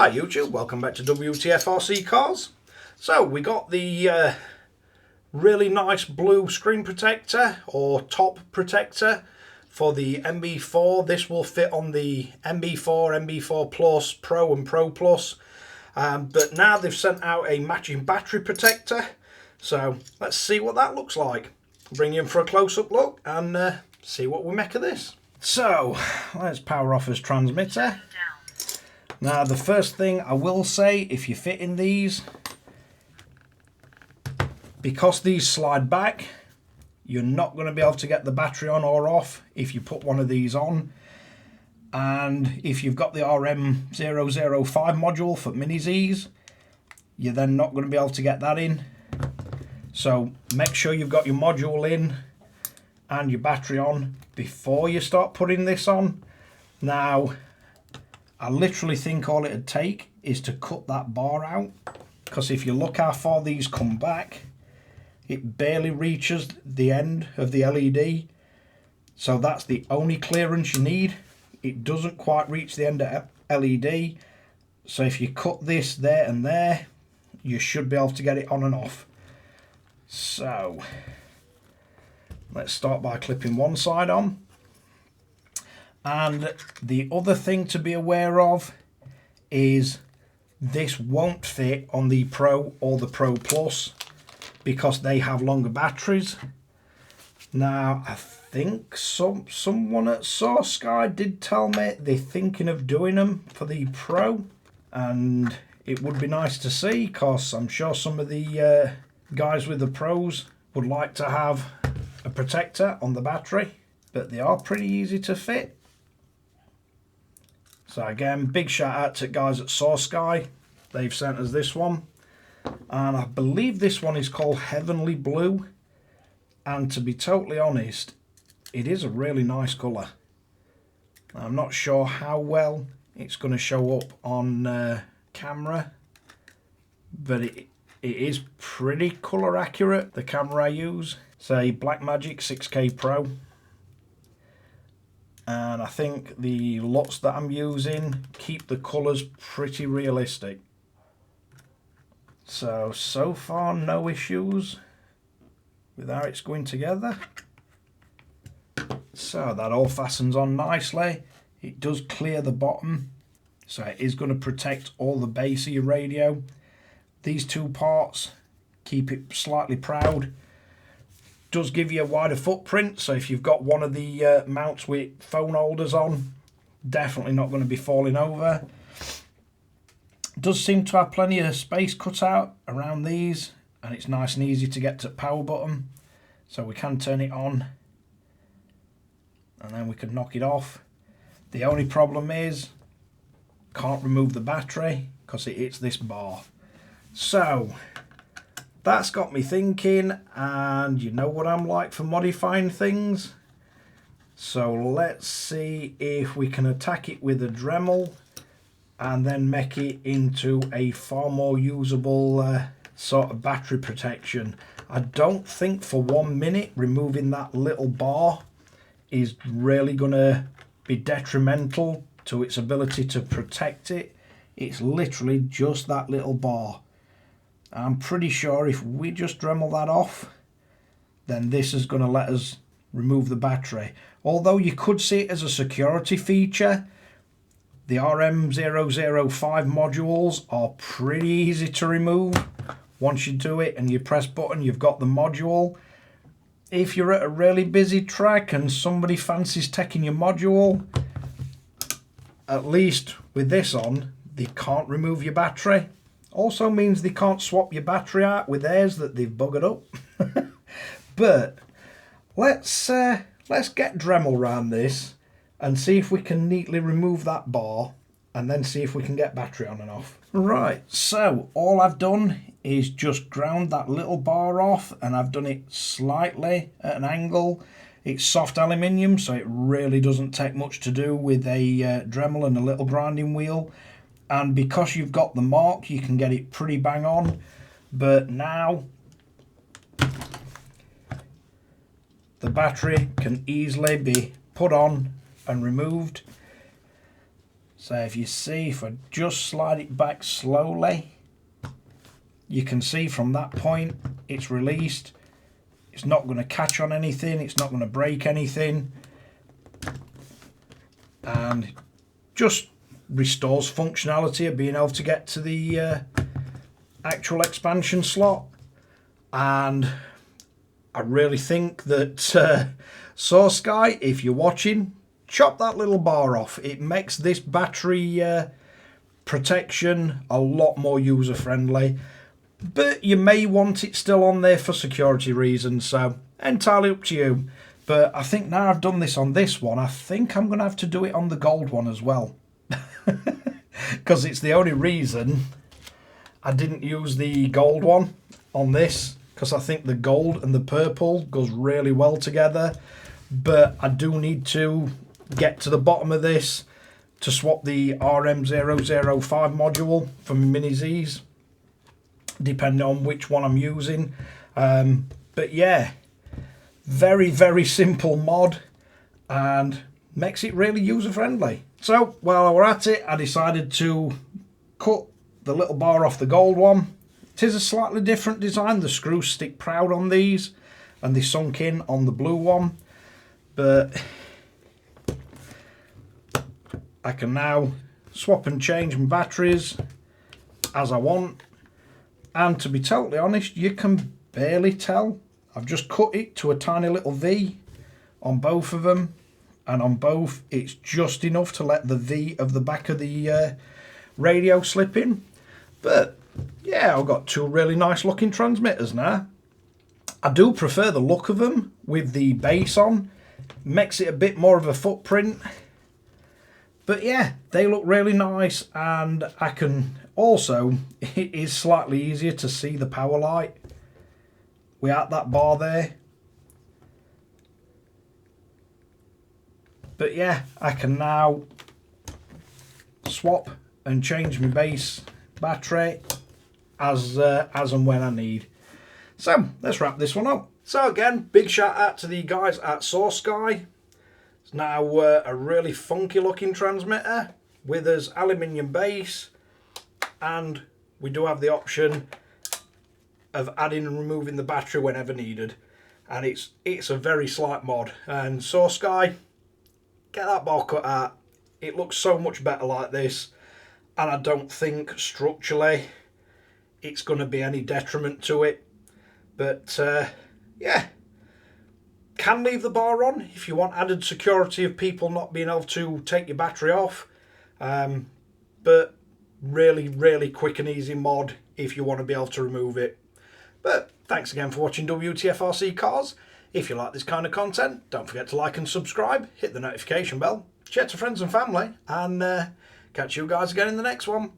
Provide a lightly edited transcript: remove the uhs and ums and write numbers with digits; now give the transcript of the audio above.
Hi YouTube, welcome back to Wtf Rc Cars. So we got the really nice blue screen protector or top protector for the NB4. This will fit on the NB4, NB4 Plus, Pro and Pro Plus. But now they've sent out a matching battery protector. So let's see what that looks like. Bring you in for a close-up look and see what we make of this. So let's power off his transmitter. Now the first thing I will say, if you fit in these, because these slide back, you're not going to be able to get the battery on or off if you put one of these on. And if you've got the RM005 module for Mini Zs, you're then not going to be able to get that in. So make sure you've got your module in and your battery on before you start putting this on. Now, I literally think all it'd take is to cut that bar out, because if you look how far these come back, it barely reaches the end of the LED. So that's the only clearance you need. It doesn't quite reach the end of LED. So if you cut this there and there, you should be able to get it on and off. So let's start by clipping one side on. And the other thing to be aware of is this won't fit on the Pro or the Pro Plus because they have longer batteries. Now, I think someone at Soarsky did tell me they're thinking of doing them for the Pro, and it would be nice to see, because I'm sure some of the guys with the Pros would like to have a protector on the battery, but they are pretty easy to fit. So again, big shout out to guys at Soarsky. They've sent us this one, and I believe this one is called Heavenly Blue, and to be totally honest, it is a really nice colour. I'm not sure how well it's going to show up on camera, but it is pretty colour accurate, the camera I use. Say Blackmagic 6K Pro. And I think the LUTs that I'm using keep the colours pretty realistic. So far no issues with how it's going together. So that all fastens on nicely. It does clear the bottom, so it is going to protect all the base of your radio. These two parts keep it slightly proud. Does give you a wider footprint, so if you've got one of the mounts with phone holders on, definitely not going to be falling over. Does seem to have plenty of space cut out around these, and it's nice and easy to get to the power button, so we can turn it on and then we can knock it off. The only problem is can't remove the battery because it hits this bar. So that's got me thinking, and you know what I'm like for modifying things. So let's see if we can attack it with a Dremel and then make it into a far more usable sort of battery protection. I don't think for 1 minute removing that little bar is really going to be detrimental to its ability to protect it. It's literally just that little bar. I'm pretty sure if we just Dremel that off, then this is going to let us remove the battery. Although you could see it as a security feature, the RM005 modules are pretty easy to remove. Once you do it and you press button, you've got the module. If you're at a really busy track and somebody fancies taking your module, at least with this on, they can't remove your battery. Also means they can't swap your battery out with theirs that they've buggered up. But let's get Dremel around this and see if we can neatly remove that bar, and then see if we can get battery on and off. Right, so all I've done is just ground that little bar off, and I've done it slightly at an angle. It's soft aluminium, so it really doesn't take much to do with a Dremel and a little grinding wheel. And because you've got the mark, you can get it pretty bang on. But now the battery can easily be put on and removed. So if you see, if I just slide it back slowly, you can see from that point it's released. It's not going to catch on anything, it's not going to break anything, and just restores functionality of being able to get to the actual expansion slot. And I really think that Soarsky, if you're watching, chop that little bar off. It makes this battery protection a lot more user friendly, but you may want it still on there for security reasons, so entirely up to you. But I think now I've done this on this one, I think I'm going to have to do it on the gold one as well. Because it's the only reason I didn't use the gold one on this, because I think the gold and the purple goes really well together. But I do need to get to the bottom of this to swap the RM005 module for my Mini Zs, depending on which one I'm using. But yeah, very, very simple mod and makes it really user friendly. So while we're at it, I decided to cut the little bar off the gold one. It is a slightly different design. The screws stick proud on these and they sunk in on the blue one. But I can now swap and change my batteries as I want. And to be totally honest, you can barely tell. I've just cut it to a tiny little V on both of them. And on both, it's just enough to let the V of the back of the radio slip in. But yeah, I've got two really nice looking transmitters now. I do prefer the look of them with the base on. Makes it a bit more of a footprint. But yeah, they look really nice, and I can also, it is slightly easier to see the power light without that bar there. But yeah, I can now swap and change my base battery as and when I need. So let's wrap this one up. So again, big shout out to the guys at Soarsky. It's now a really funky looking transmitter with us aluminium base, and we do have the option of adding and removing the battery whenever needed. And it's a very slight mod. And Soarsky, get that bar cut out. It looks so much better like this, and I don't think structurally it's going to be any detriment to it. But yeah, can leave the bar on if you want added security of people not being able to take your battery off. But really, really quick and easy mod if you want to be able to remove it. But thanks again for watching Wtf Rc Cars. If you like this kind of content, don't forget to like and subscribe, hit the notification bell, share to friends and family, and catch you guys again in the next one.